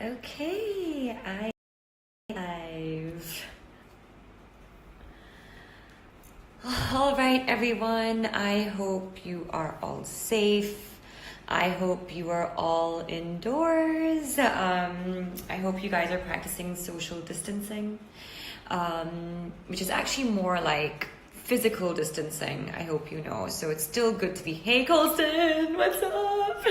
Okay, I live. All right, everyone. I hope you are all safe. I hope you are all indoors. I hope you guys are practicing social distancing, which is actually more like physical distancing. I hope you know. So it's still good to be, hey, Colston, what's up?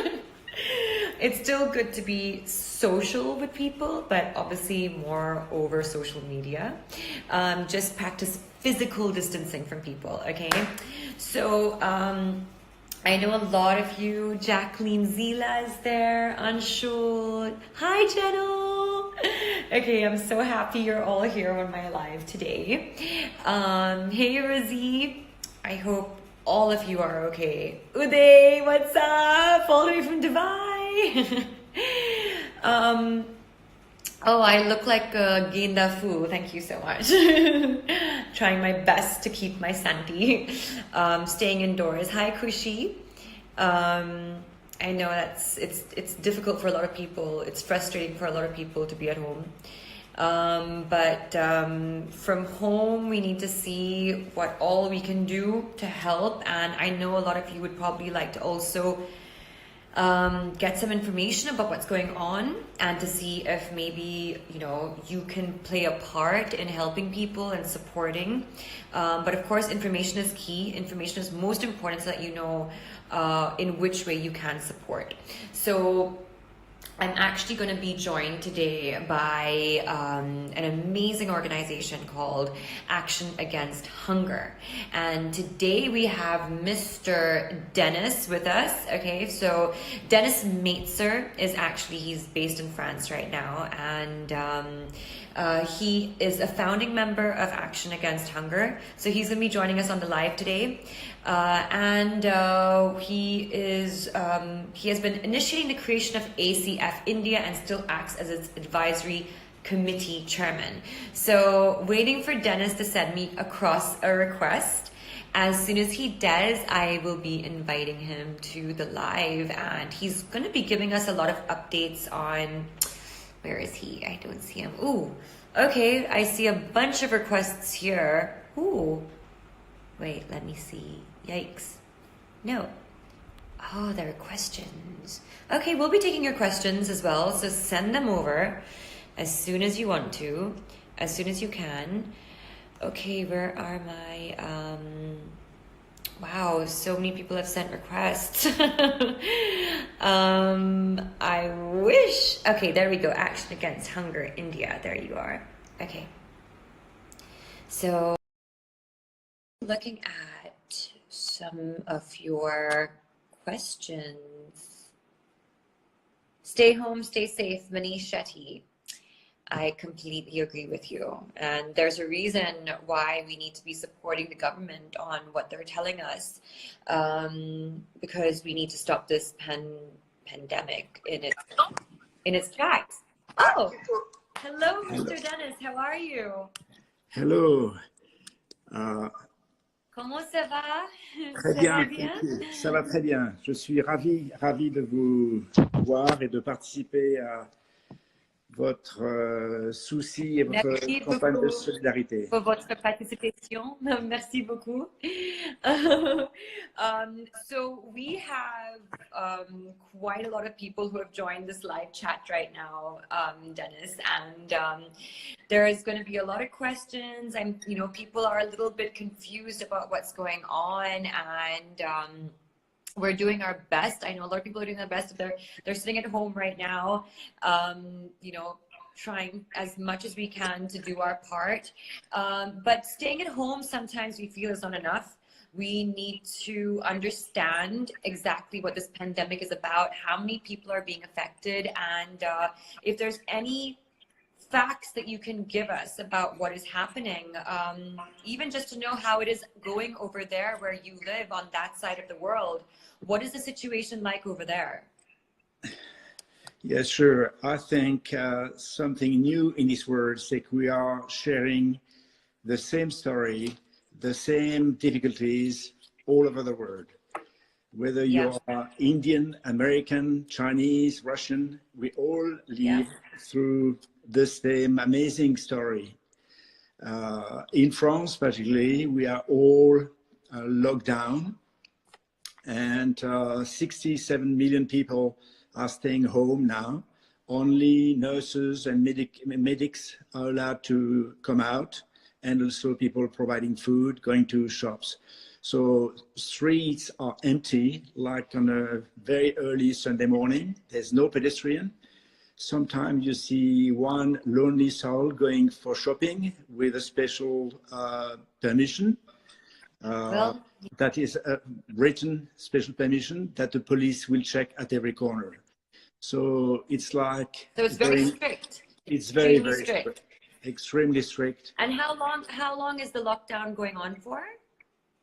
It's still good to be social with people, but obviously more over social media. Just practice physical distancing from people, okay? So I know a lot of you, Jacqueline Zila is there, Anshul. Hi, Jenna. Okay, I'm so happy you're all here on my live today. Hey, Razi. I hope all of you are okay. Uday, what's up? All the way from Dubai. Oh, I look like Ginda Fu. Thank you so much. Trying my best to keep my sanity. Staying indoors. Hi, Kushi. I know it's difficult for a lot of people. It's frustrating for a lot of people to be at home. But from home, we need to see what all we can do to help. And I know a lot of you would probably like to also get some information about what's going on and to see if maybe, you know, you can play a part in helping people and supporting. But of course, information is key. Information is most important so that you know in which way you can support. So I'm actually going to be joined today by an amazing organization called Action Against Hunger. And today we have Mr. Dennis with us. Okay, so Dennis Maitzer is he's based in France right now. And he is a founding member of Action Against Hunger. So he's going to be joining us on the live today. He has been initiating the creation of ACF India and still acts as its advisory committee chairman. So waiting for Dennis to send me across a request. As soon as he does, I will be inviting him to the live, and he's going to be giving us a lot of updates on, where is he? I don't see him. Ooh, okay, I see a bunch of requests here. Ooh, wait, let me see. Yikes. No. Oh, there are questions. Okay, we'll be taking your questions as well, so send them over as soon as you want to, as soon as you can. Okay, where are my... Wow, so many people have sent requests. I wish... Okay, there we go. Action Against Hunger, India. There you are. Okay. So, looking at some of your questions. Stay home, stay safe, Manish Shetty. I completely agree with you. And there's a reason why we need to be supporting the government on what they're telling us, because we need to stop this pandemic in its tracks. Oh, hello, Mr. Dennis. How are you? Hello. Comment ça va? Très bien, ça va très bien. Je suis ravi de vous voir et de participer à votre souci et votre campagne de solidarité. Pour votre participation. Merci beaucoup. So we have quite a lot of people who have joined this live chat right now, Dennis, and there is going to be a lot of questions, and people are a little bit confused about what's going on, and we're doing our best. I know a lot of people are doing their best. They're sitting at home right now, trying as much as we can to do our part. But staying at home sometimes we feel is not enough. We need to understand exactly what this pandemic is about, how many people are being affected, and if there's any facts that you can give us about what is happening, even just to know how it is going over there where you live on that side of the world. What is the situation like over there? Yes, sure. I think something new in this world is that we are sharing the same story, the same difficulties all over the world. whether Yeah. you are Indian, American, Chinese, Russian, we all Yeah. live through the same amazing story. In France, particularly, we are all locked down, and 67 million people are staying home now. Only nurses and medics are allowed to come out, and also people providing food, going to shops. So streets are empty, like on a very early Sunday morning. There's no pedestrian. Sometimes you see one lonely soul going for shopping with a special permission. Well, That is a written special permission that the police will check at every corner. So it's like so it's very strict, it's very, extremely very strict. strict, extremely strict. And how long is the lockdown going on for?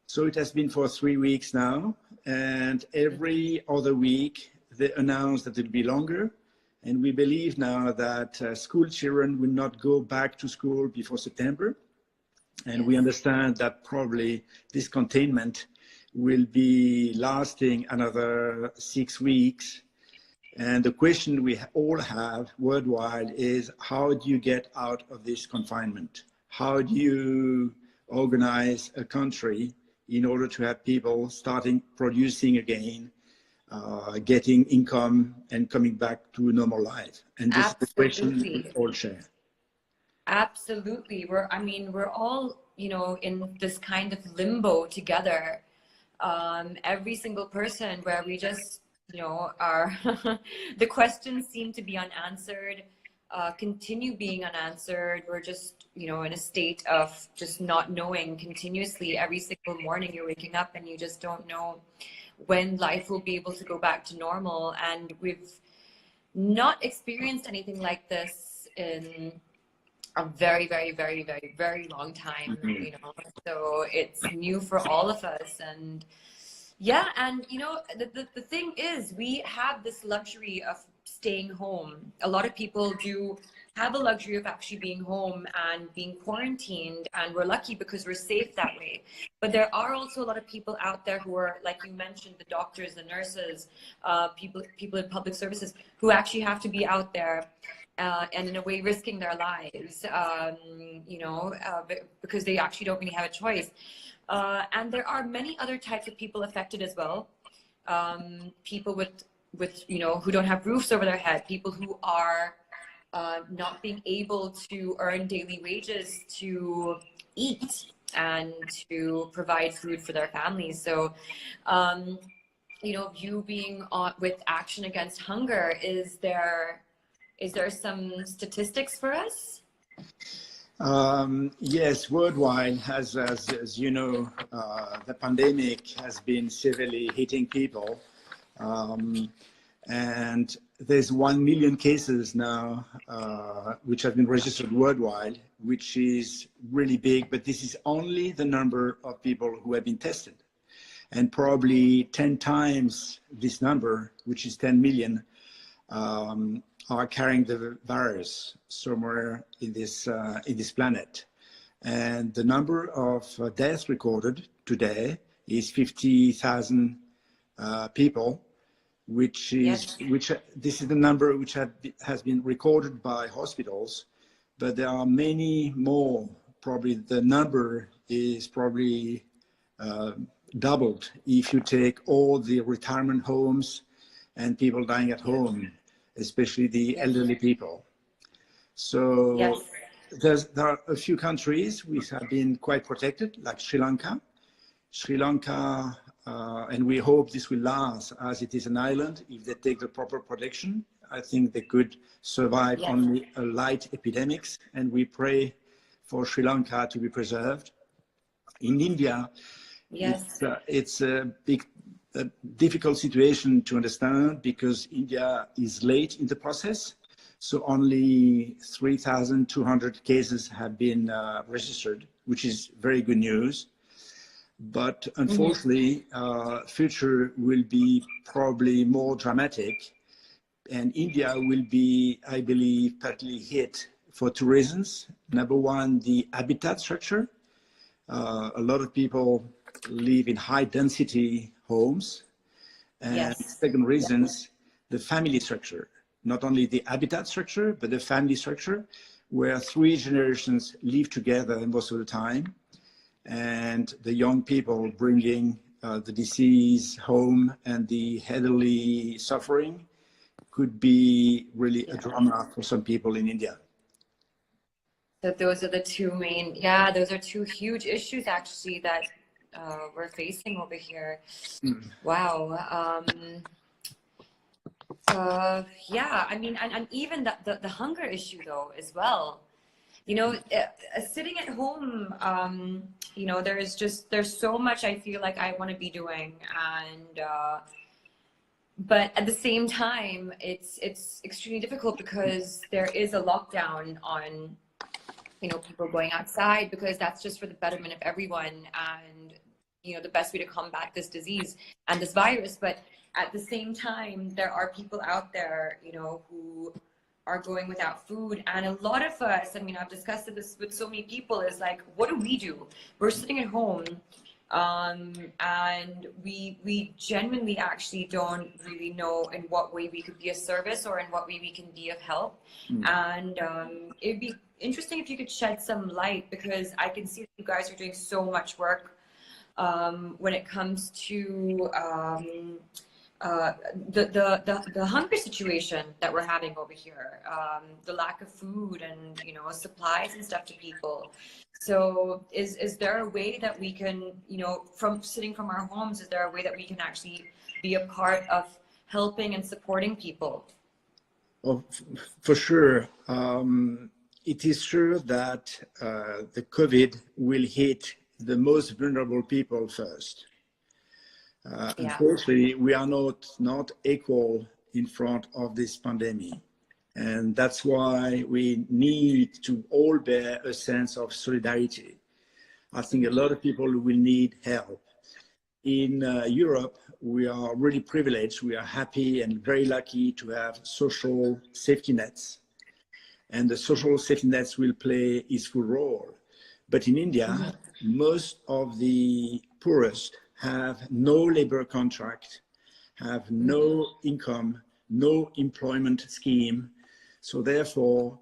So it has been for 3 weeks now, and every other week they announce that it will be longer. And we believe now that school children will not go back to school before September. And we understand that probably this containment will be lasting another 6 weeks. And the question we all have worldwide is, how do you get out of this confinement? How do you organize a country in order to have people starting producing again, getting income and coming back to a normal life? And this is the question we all share. Absolutely. We're all, in this kind of limbo together. Every single person where we just, are, the questions seem to be unanswered, continue being unanswered. We're just, in a state of just not knowing continuously. Every single morning you're waking up and you just don't know when life will be able to go back to normal. And we've not experienced anything like this in a very, very, very, very, very long time, so it's new for all of us. And yeah, and the thing is, we have this luxury of staying home. A lot of people do have a luxury of actually being home and being quarantined, and we're lucky because we're safe that way. But there are also a lot of people out there who are, like you mentioned, the doctors, the nurses, people in public services, who actually have to be out there and in a way risking their lives, because they actually don't really have a choice. And there are many other types of people affected as well. People with who don't have roofs over their head, people who are not being able to earn daily wages to eat and to provide food for their families. So, you being on with Action Against Hunger, is there some statistics for us? Yes, worldwide, as you know, the pandemic has been severely hitting people. And there's 1 million cases now which have been registered worldwide, which is really big, but this is only the number of people who have been tested. And probably 10 times this number, which is 10 million, are carrying the virus somewhere in this planet. And the number of deaths recorded today is 50,000 people, which this is the number which has been recorded by hospitals, but there are many more. Probably the number is probably doubled if you take all the retirement homes and people dying at home, especially the elderly people. So there are a few countries which have been quite protected, like Sri Lanka. And we hope this will last, as it is an island. If they take the proper protection, I think they could survive only a light epidemics, and we pray for Sri Lanka to be preserved. In India, it's a difficult situation to understand because India is late in the process. So only 3,200 cases have been registered, which is very good news. But unfortunately, future will be probably more dramatic, and India will be, I believe, partly hit for two reasons. Number one, the habitat structure. A lot of people live in high density homes, And Yes. second reasons, the family structure, not only the habitat structure, but the family structure, where 3 generations live together most of the time, and the young people bringing the disease home and the elderly suffering could be really a drama for some people in India. So those are the two main, yeah, those are two huge issues actually that we're facing over here. Wow. Yeah, I mean, and even the hunger issue though as well. You know, sitting at home, you know, there's so much I feel like I want to be doing, and but at the same time, it's extremely difficult because there is a lockdown on, you know, people going outside, because that's just for the betterment of everyone, and you know, the best way to combat this disease and this virus. But at the same time, there are people out there, you know, who are going without food. And a lot of us, I mean, I've discussed this with so many people, is like, what do? We're sitting at home, and we genuinely actually don't really know in what way we could be of service or in what way we can be of help. And it'd be interesting if you could shed some light, because I can see that you guys are doing so much work when it comes to the hunger situation that we're having over here, the lack of food and, you know, supplies and stuff to people. So is there a way that we can, you know, from sitting from our homes, is there a way that we can actually be a part of helping and supporting people? Well, for sure. It is true that the COVID will hit the most vulnerable people first. Unfortunately, we are not equal in front of this pandemic. And that's why we need to all bear a sense of solidarity. I think a lot of people will need help. In Europe, we are really privileged. We are happy and very lucky to have social safety nets. And the social safety nets will play its full role. But in India, most of the poorest have no labor contract, have no income, no employment scheme. So therefore,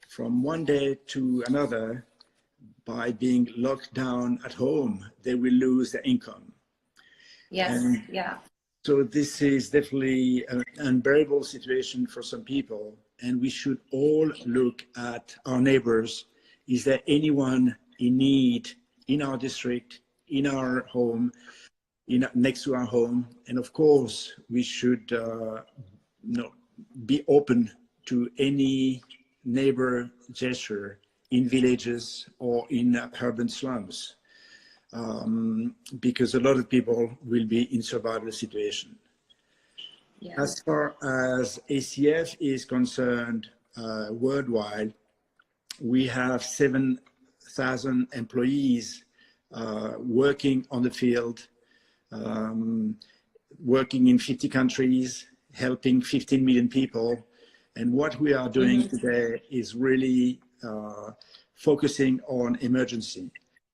from one day to another, by being locked down at home, they will lose their income. Yes, And yeah. so this is definitely an unbearable situation for some people. And we should all look at our neighbors. Is there anyone in need in our district, in our home, next to our home? And of course, we should be open to any neighbor gesture in villages or in urban slums, because a lot of people will be in survival situation. Yeah. As far as ACF is concerned, worldwide, we have 7,000 employees working on the field, working in 50 countries, helping 15 million people. And what we are doing today is really focusing on emergency,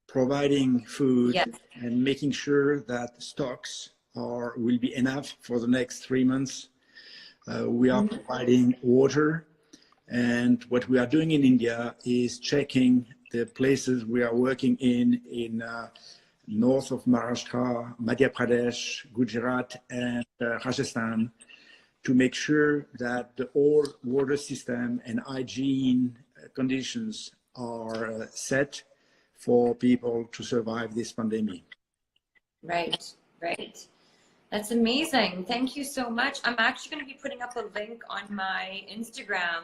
providing food and making sure that stocks will be enough for the next 3 months. We are providing water. And what we are doing in India is checking the places we are working in north of Maharashtra, Madhya Pradesh, Gujarat, and Rajasthan, to make sure that the whole water system and hygiene conditions are set for people to survive this pandemic. Right, right. That's amazing. Thank you so much. I'm actually going to be putting up a link on my Instagram,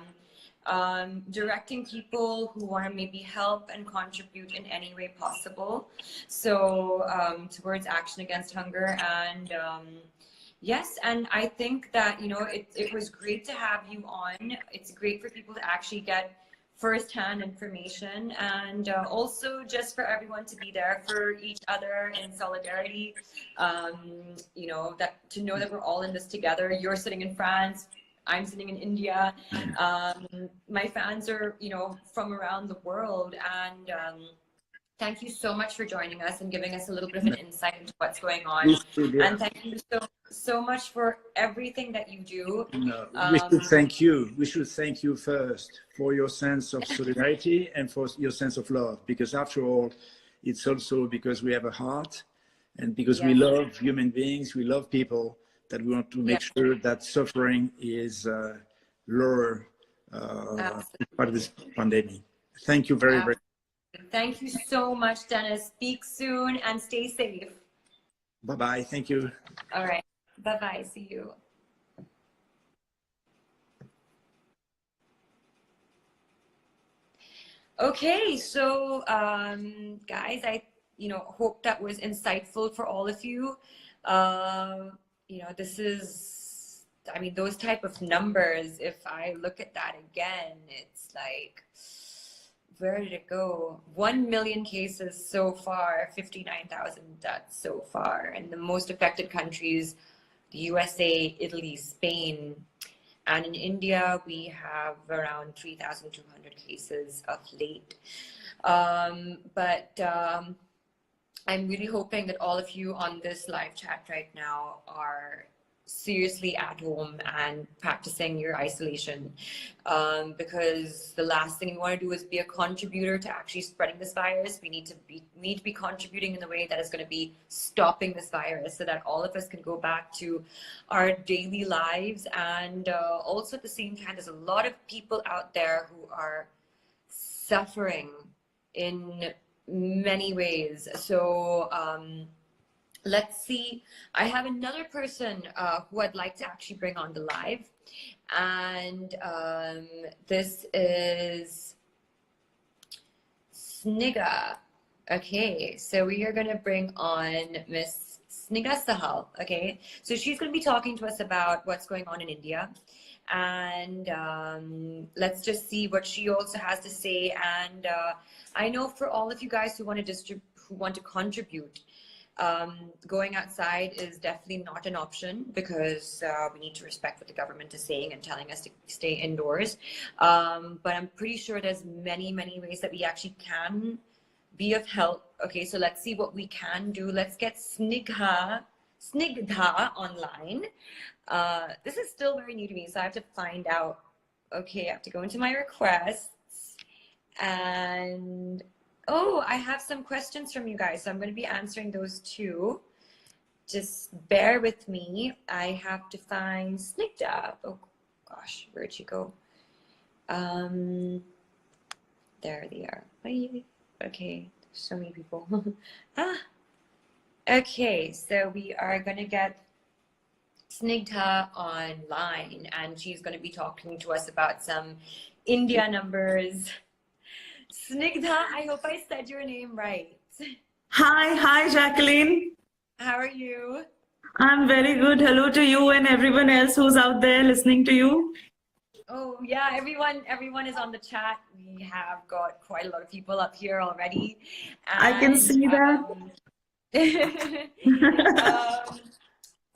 directing people who want to maybe help and contribute in any way possible. So towards action against hunger. And yes, and I think that, you know, it was great to have you on. It's great for people to actually get firsthand information, and also just for everyone to be there for each other in solidarity. You know, that to know that we're all in this together. You're sitting in France, I'm sitting in India. My fans are, you know, from around the world, and Thank you so much for joining us and giving us a little bit of an insight into what's going on. We should, yeah. And thank you so much for everything that you do. No, we should thank you. We should thank you first for your sense of solidarity and for your sense of love, because after all, it's also because we have a heart and because we love human beings, we love people, that we want to make sure that suffering is lower part of this pandemic. Thank you very, very much. Thank you so much, Dennis. Speak soon and stay safe. Bye-bye. Thank you. All right. Bye-bye. See you. Okay, so guys, I hope that was insightful for all of you. This is, I mean, those type of numbers, if I look at that again, it's like, where did it go? 1 million cases so far, 59,000 deaths so far. And the most affected countries, the USA, Italy, Spain. And in India, we have around 3,200 cases of late. But I'm really hoping that all of you on this live chat right now are seriously at home and practicing your isolation, because the last thing we want to do is be a contributor to actually spreading this virus. We need to be contributing in the way that is going to be stopping this virus, so that all of us can go back to our daily lives. And also at the same time, there's a lot of people out there who are suffering in many ways. So let's see. I have another person who I'd like to actually bring on the live, and this is Sniga. Okay, so we are going to bring on Miss Sniga Sahal. Okay, so she's going to be talking to us about what's going on in India, and let's just see what she also has to say. And I know for all of you guys who want to contribute, going outside is definitely not an option, because we need to respect what the government is saying and telling us to stay indoors. But I'm pretty sure there's many ways that we actually can be of help. Okay, so let's see what we can do. Let's get Snigdha online. This is still very new to me, so I have to find out. Okay, I have to go into my requests, and oh, I have some questions from you guys, so I'm going to be answering those too. Just bear with me. I have to find Snigdha. Oh gosh, where'd she go? There they are. Okay, so many people. Okay, so we are going to get Snigdha online, and she's going to be talking to us about some India numbers. Snigdha, I hope I said your name right. Hi, Jacqueline. How are you? I'm very good. Hello to you and everyone else who's out there listening to you. Oh yeah, everyone is on the chat. We have got quite a lot of people up here already. And, I can see that.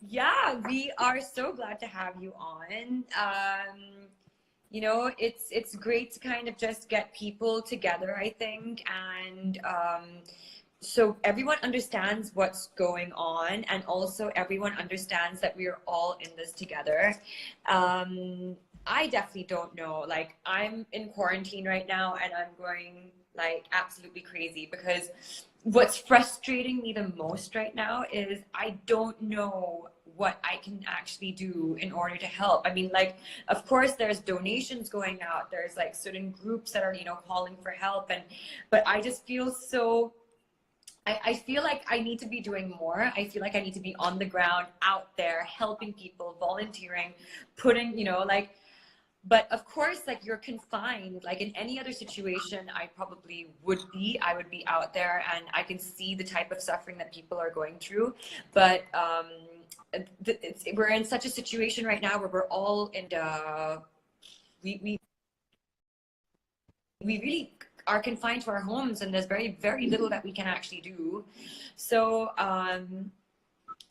Yeah, we are so glad to have you on. It's great to kind of just get people together, I think, and so everyone understands what's going on, and also everyone understands that we're all in this together. I definitely don't know, like, I'm in quarantine right now, and I'm going like absolutely crazy, because what's frustrating me the most right now is I don't know what I can actually do in order to help. I mean, like, of course there's donations going out, there's like certain groups that are, calling for help, but I just feel so, I feel like I need to be doing more. I feel like I need to be on the ground, out there, helping people, volunteering, putting, but of course, like, you're confined. Like in any other situation, I would be out there, and I can see the type of suffering that people are going through. But we're in such a situation right now where we're all in we really are confined to our homes, and there's very, very little that we can actually do. So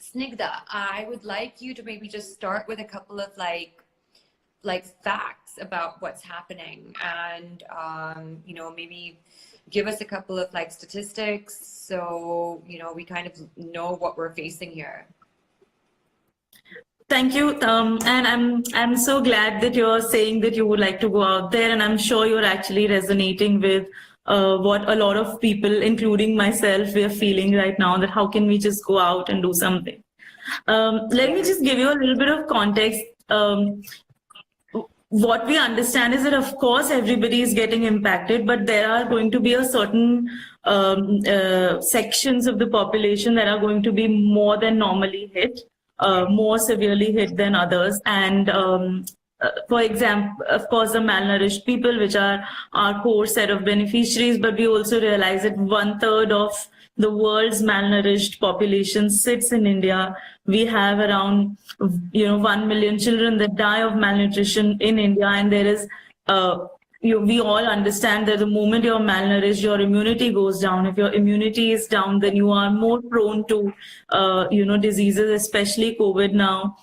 Snigdha, I would like you to maybe just start with a couple of like like facts about what's happening, and maybe give us a couple of like statistics, so we kind of know what we're facing here. Thank you, and I'm so glad that you're saying that you would like to go out there, and I'm sure you're actually resonating with what a lot of people, including myself, we are feeling right now. That how can we just go out and do something? Let me just give you a little bit of context. What we understand is that, of course, everybody is getting impacted, but there are going to be a certain sections of the population that are going to be more than normally hit, more severely hit than others. And for example, of course, the malnourished people, which are our core set of beneficiaries, but we also realize that 1/3 of the world's malnourished population sits in India. We have around 1 million children that die of malnutrition in India, and there is we all understand that the moment you're malnourished, your immunity goes down. If your immunity is down, then you are more prone to diseases, especially COVID now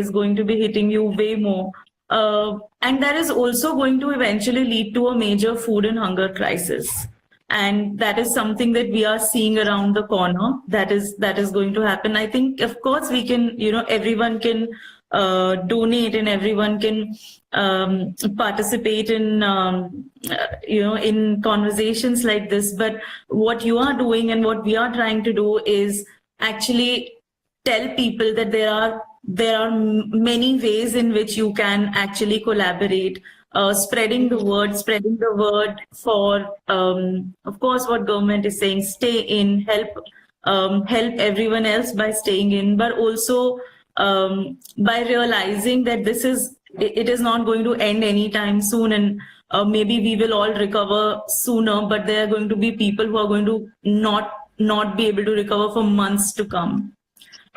is going to be hitting you way more. And that is also going to eventually lead to a major food and hunger crisis. And that is something that we are seeing around the corner. That is going to happen. I think, of course, we can, everyone can donate, and everyone can participate in, in conversations like this. But what you are doing and what we are trying to do is actually tell people that there are many ways in which you can actually collaborate. Spreading the word for, of course, what government is saying, stay in, help everyone else by staying in, but also by realizing that it is not going to end anytime soon, and maybe we will all recover sooner, but there are going to be people who are going to not be able to recover for months to come.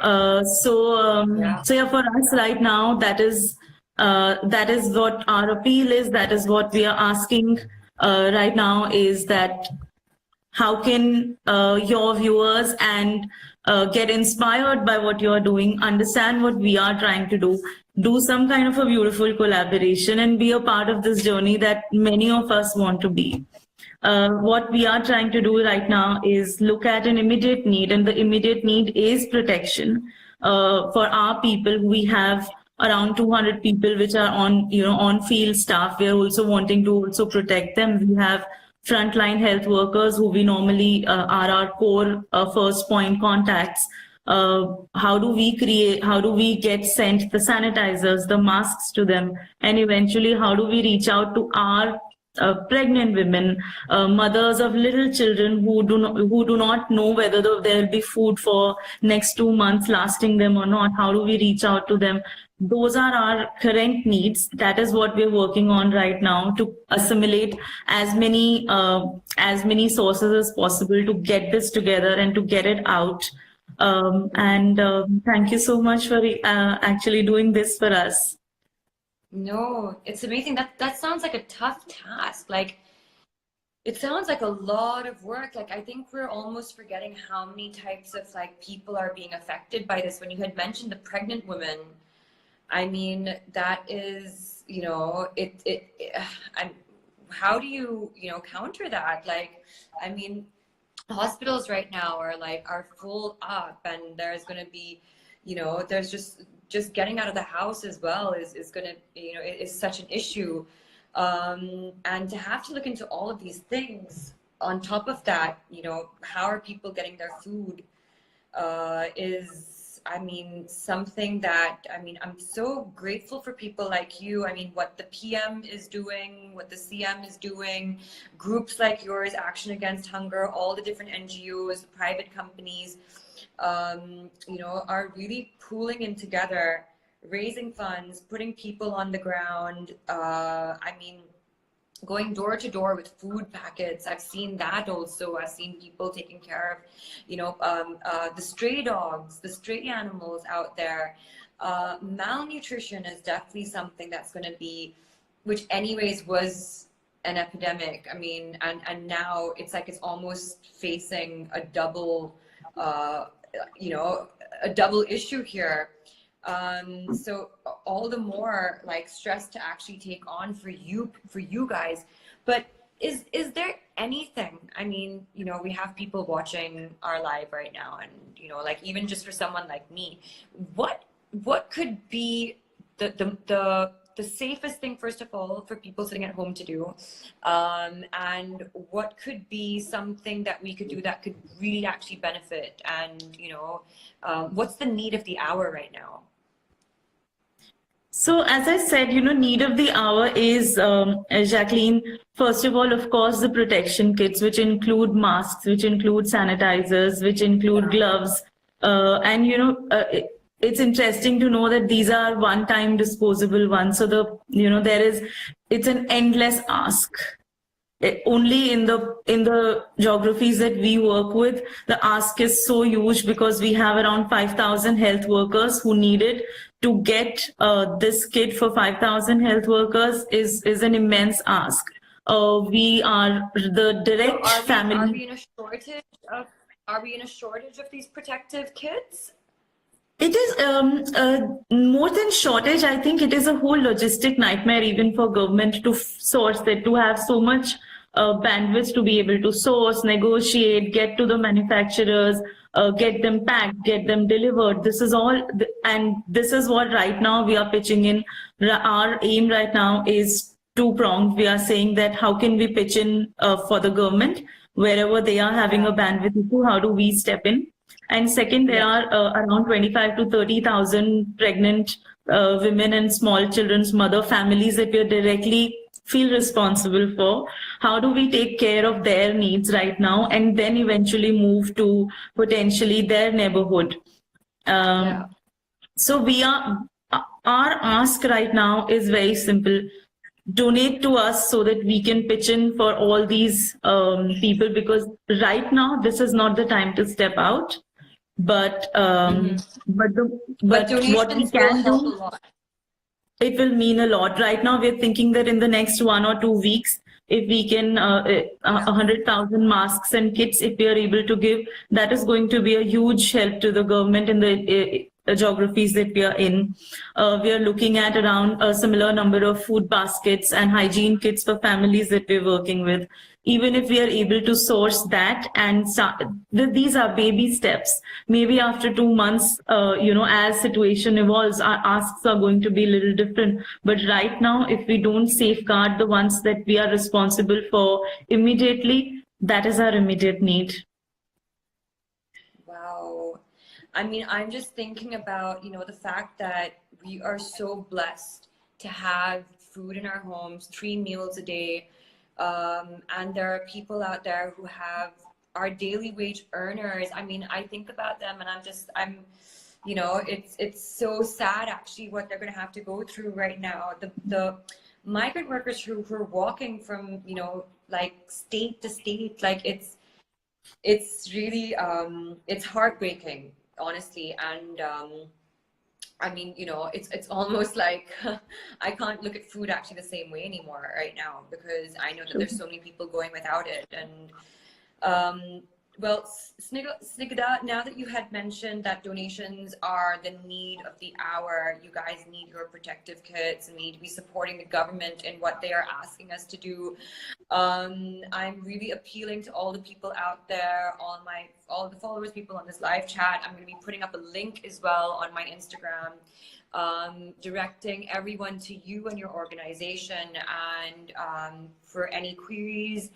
So yeah, for us right now, that is what our appeal is. That is what we are asking right now, is that how can your viewers and get inspired by what you're doing, understand what we are trying to do some kind of a beautiful collaboration, and be a part of this journey that many of us want to be. What we are trying to do right now is look at an immediate need, and the immediate need is protection for our people. We have around 200 people which are on field staff. We are also wanting to also protect them. We have frontline health workers who we normally are our core first point contacts. How do we get sent the sanitizers, the masks to them, and eventually how do we reach out to our pregnant women, mothers of little children who do not know whether there will be food for next 2 months lasting them or not. How do we reach out to them? Those are our current needs. That is what we're working on right now, to assimilate as many sources as possible to get this together and to get it out. Thank you so much for actually doing this for us. No, it's amazing. That sounds like a tough task. Like, it sounds like a lot of work. Like, I think we're almost forgetting how many types of like people are being affected by this. When you had mentioned the pregnant women, I mean, that is, how do you, counter that? Like, I mean, hospitals right now are full up, and there's going to be, there's just getting out of the house as well is going to, is such an issue. And to have to look into all of these things on top of that, how are people getting their food is, I mean, something that, I mean, I'm so grateful for people like you. I mean, what the PM is doing, what the CM is doing, groups like yours, Action Against Hunger, all the different NGOs, the private companies, are really pooling in together, raising funds, putting people on the ground. I mean, going door to door with food packets. I've seen that also. I've seen people taking care of, the stray dogs, the stray animals out there. Malnutrition is definitely something that's going to be, which anyways was an epidemic. I mean, and now it's like it's almost facing a double, a double issue here. So all the more like stress to actually take on for you guys. But is there anything, I mean, you know, we have people watching our live right now, and you know, like even just for someone like me, what could be the safest thing, first of all, for people sitting at home to do, and what could be something that we could do that could really actually benefit, and you know, what's the need of the hour right now? So as I said, you know, need of the hour is, Jacqueline, first of all, of course, the protection kits, which include masks, which include sanitizers, which include gloves. And, you know, it's interesting to know that these are one-time disposable ones. So you know, it's an endless ask. Only in the geographies that we work with, the ask is so huge because we have around 5,000 health workers who need it. To get this kit for 5,000 health workers is an immense ask. We are the direct family. Are we in a shortage of these protective kits? It is more than shortage. I think it is a whole logistic nightmare even for government to source it, to have so much bandwidth to be able to source, negotiate, get to the manufacturers, get them packed, get them delivered. This is all, and this is what right now we are pitching in. Our aim right now is two-pronged. We are saying that how can we pitch in for the government wherever they are having a bandwidth issue, how do we step in? And second, there are around 25 to 30,000 pregnant women and small children's mother families that we directly feel responsible for. How do we take care of their needs right now and then eventually move to potentially their neighborhood? So our ask right now is very simple. Donate to us so that we can pitch in for all these people, because right now this is not the time to step out. But what we can do, it will mean a lot. Right now, we're thinking that in the next 1 or 2 weeks, if we can 100,000 masks and kits, if we are able to give, that is going to be a huge help to the government in the geographies that we are in. We are looking at around a similar number of food baskets and hygiene kits for families that we're working with. Even if we are able to source that, and these are baby steps. Maybe after 2 months, you know, as situation evolves, our asks are going to be a little different. But right now, if we don't safeguard the ones that we are responsible for immediately, that is our immediate need. Wow. I mean, I'm just thinking about, you know, the fact that we are so blessed to have food in our homes, 3 meals a day. And there are people out there who are daily wage earners. I mean, I think about them and I'm, you know, it's so sad actually what they're going to have to go through right now. The migrant workers who are walking from, you know, like state to state, like it's really, it's heartbreaking, honestly. And, I mean, you know, it's almost like I can't look at food actually the same way anymore right now, because I know that there's so many people going without it. And well, Snigdha, now that you had mentioned that donations are the need of the hour, you guys need your protective kits and need to be supporting the government in what they are asking us to do. I'm really appealing to all the people out there, all the followers, people on this live chat. I'm going to be putting up a link as well on my Instagram, directing everyone to you and your organization, and for any queries,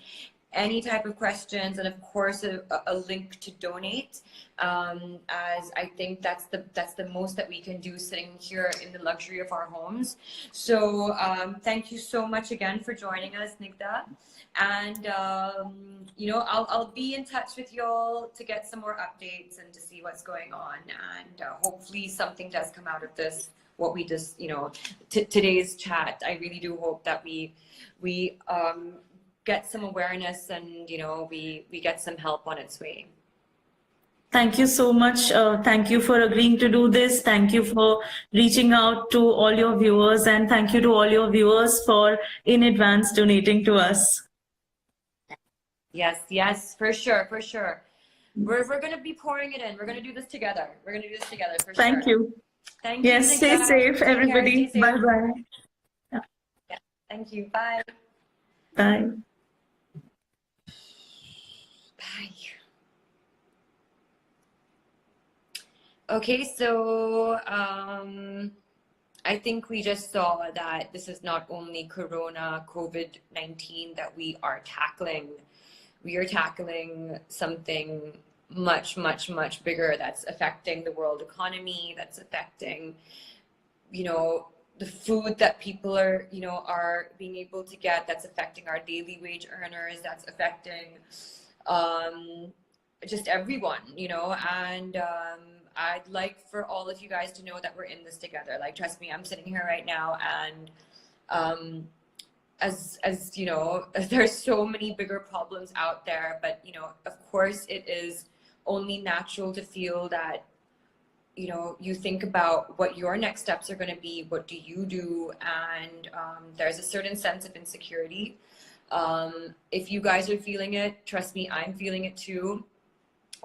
any type of questions, and of course a link to donate, as I think that's the most that we can do sitting here in the luxury of our homes. So thank you so much again for joining us, Snigdha, and you know, I'll be in touch with y'all to get some more updates and to see what's going on, and hopefully something does come out of this, what we just, you know, today's chat. I really do hope that we get some awareness, and you know, we get some help on its way. Thank you so much. Thank you for agreeing to do this. Thank you for reaching out to all your viewers, and thank you to all your viewers for in advance donating to us. Yes, for sure. We're going to be pouring it in. We're going to do this together. For sure. Thank you. Thank you, Yes, stay Nighat. safe, Take care. Stay everybody. safe. Bye bye. Yeah, Yeah. Thank you. Bye. bye. Bye. Okay, so I think we just saw that this is not only Corona, COVID-19 that we are tackling. We are tackling something much, much, much bigger that's affecting the world economy, that's affecting, you know, the food that people are, you know, are being able to get, that's affecting our daily wage earners, that's affecting just everyone, you know, and I'd like for all of you guys to know that we're in this together. Like, trust me, I'm sitting here right now, and as you know, there's so many bigger problems out there, but you know, of course, it is only natural to feel that, you know, you think about what your next steps are going to be, what do you do, and there's a certain sense of insecurity. If you guys are feeling it, trust me, I'm feeling it too.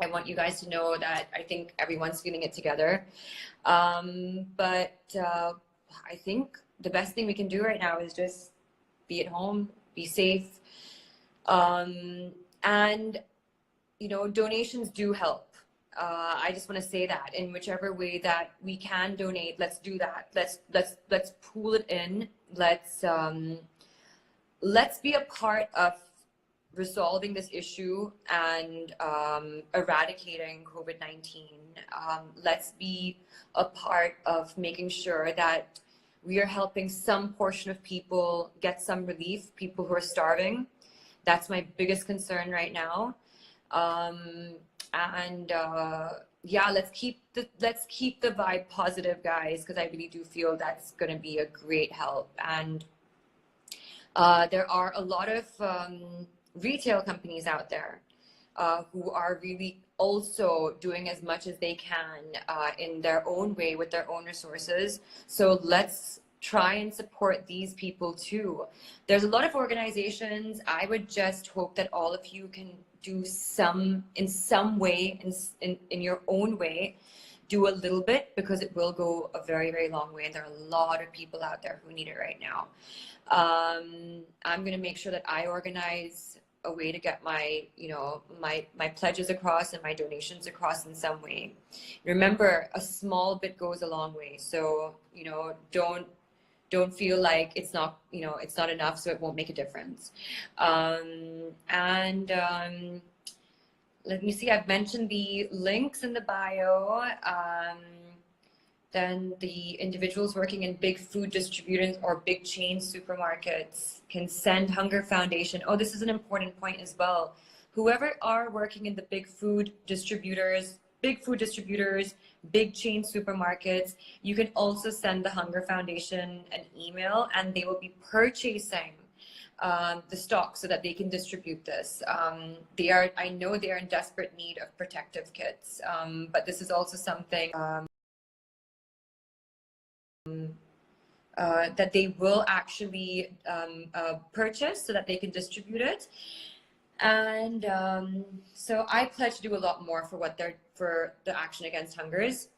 I want you guys to know that I think everyone's feeling it together. But I think the best thing we can do right now is just be at home, be safe. And, you know, donations do help. I just want to say that in whichever way that we can donate, let's do that. Let's pool it in. Let's be a part of resolving this issue and eradicating COVID-19. Let's be a part of making sure that we are helping some portion of people get some relief, people who are starving. That's my biggest concern right now. Yeah, let's keep the vibe positive, guys, because I really do feel that's going to be a great help. And there are a lot of retail companies out there who are really also doing as much as they can in their own way with their own resources. So let's try and support these people too. There's a lot of organizations. I would just hope that all of you can do in some way, in your own way, do a little bit, because it will go a very, very long way. And there are a lot of people out there who need it right now. I'm going to make sure that I organize a way to get my, you know, my pledges across and my donations across in some way. Remember, a small bit goes a long way. So, you know, don't feel like it's not, you know, it's not enough, so it won't make a difference. Let me see, I've mentioned the links in the bio. Then the individuals working in big food distributors or big chain supermarkets can send Hunger Foundation. Oh, this is an important point as well. Whoever are working in the big food distributors, big chain supermarkets, you can also send the Hunger Foundation an email, and they will be purchasing the stock so that they can distribute this. I know they are in desperate need of protective kits, but this is also something that they will actually purchase so that they can distribute it. And so I pledge to do a lot more for the action against hungers.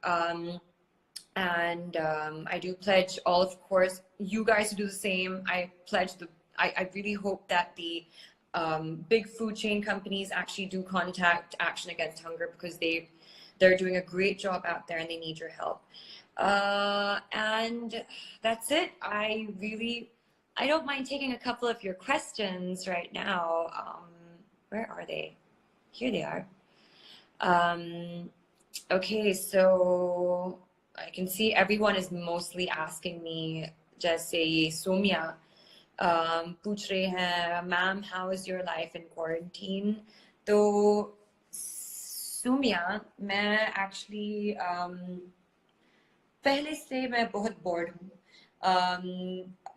I do pledge all, of course, you guys to do the same. I pledge I really hope that the big food chain companies actually do contact Action Against Hunger, because they're doing a great job out there and they need your help. And that's it. I don't mind taking a couple of your questions right now. Where are they? Here they are. Okay, so I can see everyone is mostly asking me, जैसे Soumya पूछ रहे हैं, ma'am, how is your life in quarantine? तो Soumya, मैं actually पहले से मैं बहुत बोर्ड हूँ.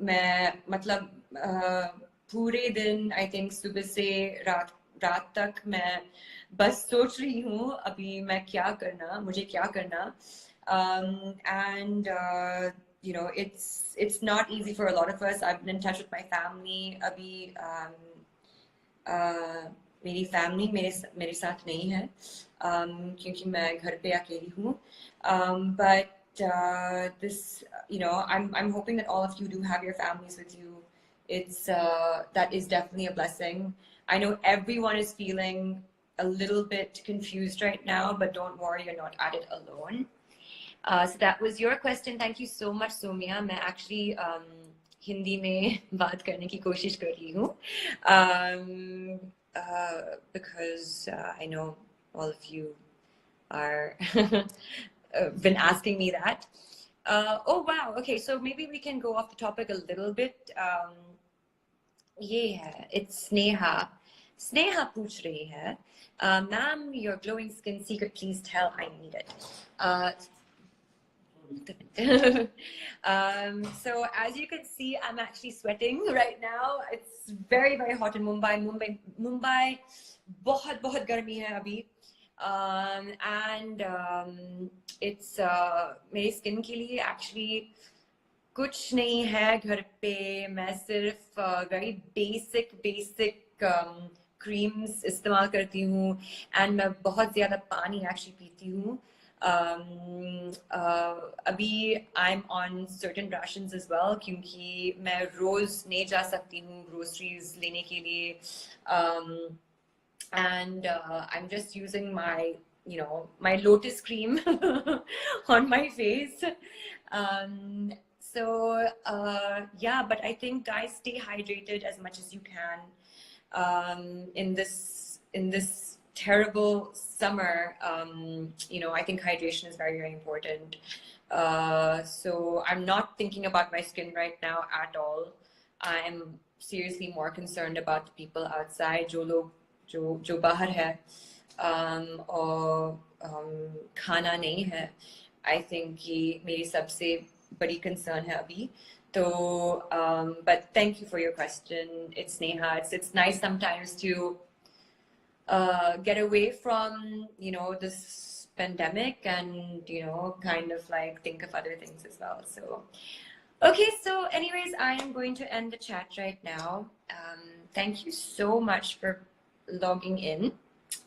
मैं मतलब पूरे दिन आई थिंक सुबह से रात तक मैं बस सोच रही हूँ अभी मैं मुझे क्या करना. And you know, it's not easy for a lot of us. I've been in touch with my family. अभी मेरी फैमिली मेरे साथ नहीं है, क्योंकि मैं घर पे अकेली हूँ. But this, I'm hoping that all of you do have your families with you. It's that is definitely a blessing. I know everyone is feeling a little bit confused right now, but don't worry, you're not at it alone. So that was your question. Thank you so much, Somia. मैं actually Hindi में बात करने की कोशिश कर रही हूँ, because I know all of you are been asking me that. Oh wow, okay, so maybe we can go off the topic a little bit. Yeah, it's Sneha. Sneha पूछ रही है, ma'am, your glowing skin secret, please tell, I need it. So as you can see, I'm actually sweating right now. It's very, very hot in Mumbai बहुत बहुत गर्मी है अभी. And it's मेरी skin के लिए actually कुछ नहीं है घर पे. मैं सिर्फ very basic creams इस्तेमाल करती हूँ, and मैं बहुत ज़्यादा पानी actually पीती हूँ. अभी I'm on certain rations as well, क्योंकि मैं रोज नहीं जा सकती हूँ groceries लेने के लिए. And I'm just using my my lotus cream on my face. So yeah, but I think guys, stay hydrated as much as you can in this terrible summer. I think hydration is very, very important. So I'm not thinking about my skin right now at all. I'm seriously more concerned about the people outside, जो बाहर है और खाना नहीं है. I think ये मेरी सबसे बड़ी concern है अभी. So, but thank you for your question. It's Neha. It's nice sometimes to get away from this pandemic and kind of like think of other things as well. So okay, so anyways, I am going to end the chat right now. Thank you so much for logging in.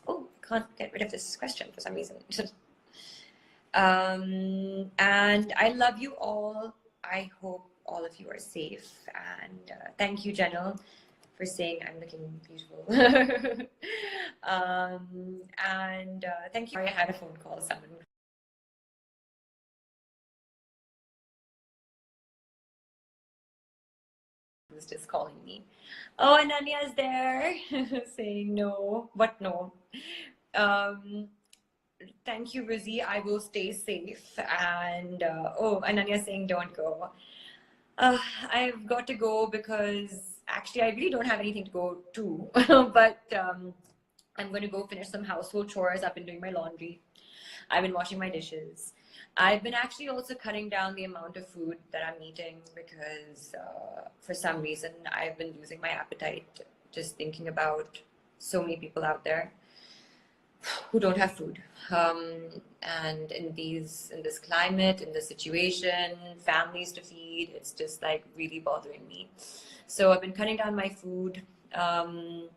Oh, can't get rid of this question for some reason. And I love you all. I hope all of you are safe, and thank you, Jenel, for saying I'm looking beautiful. And thank you. I had a phone call. Someone was just calling me. Oh, Ananya's there saying no. What no? Thank you, Rizzy. I will stay safe. And oh, Ananya saying don't go. I've got to go because actually I really don't have anything to go to. But I'm going to go finish some household chores. I've been doing my laundry. I've been washing my dishes. I've been actually also cutting down the amount of food that I'm eating because for some reason I've been losing my appetite just thinking about so many people out there who don't have food. And in this climate, in this situation, families to feed, it's just like really bothering me. So I've been cutting down my food, and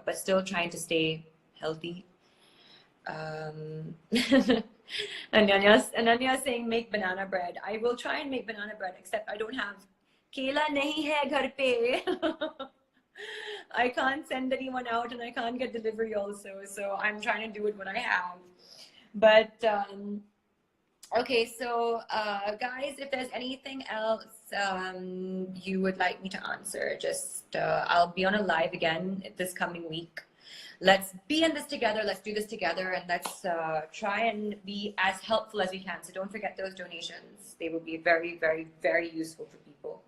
but still trying to stay healthy. Ananya saying make banana bread. I will try and make banana bread, except I don't have kela nahi hai ghar pe. I can't send anyone out and I can't get delivery also, so I'm trying to do it when I have. But okay, so guys, if there's anything else you would like me to answer, just I'll be on a live again this coming week. Let's be in this together, let's do this together, and let's try and be as helpful as we can. So don't forget those donations. They will be very, very, very useful for people.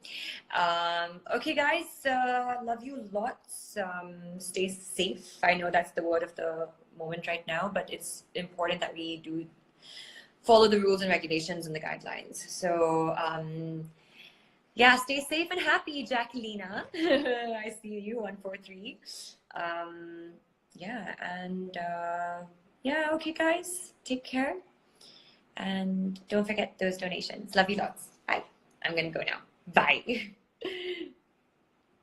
Okay, guys, love you lots. Stay safe. I know that's the word of the moment right now, but it's important that we do follow the rules and regulations and the guidelines. So yeah, stay safe and happy, Jacqueline. I see you, 143. Yeah, and yeah, okay, guys, take care. And don't forget those donations. Love you lots. Bye. I'm gonna go now. Bye.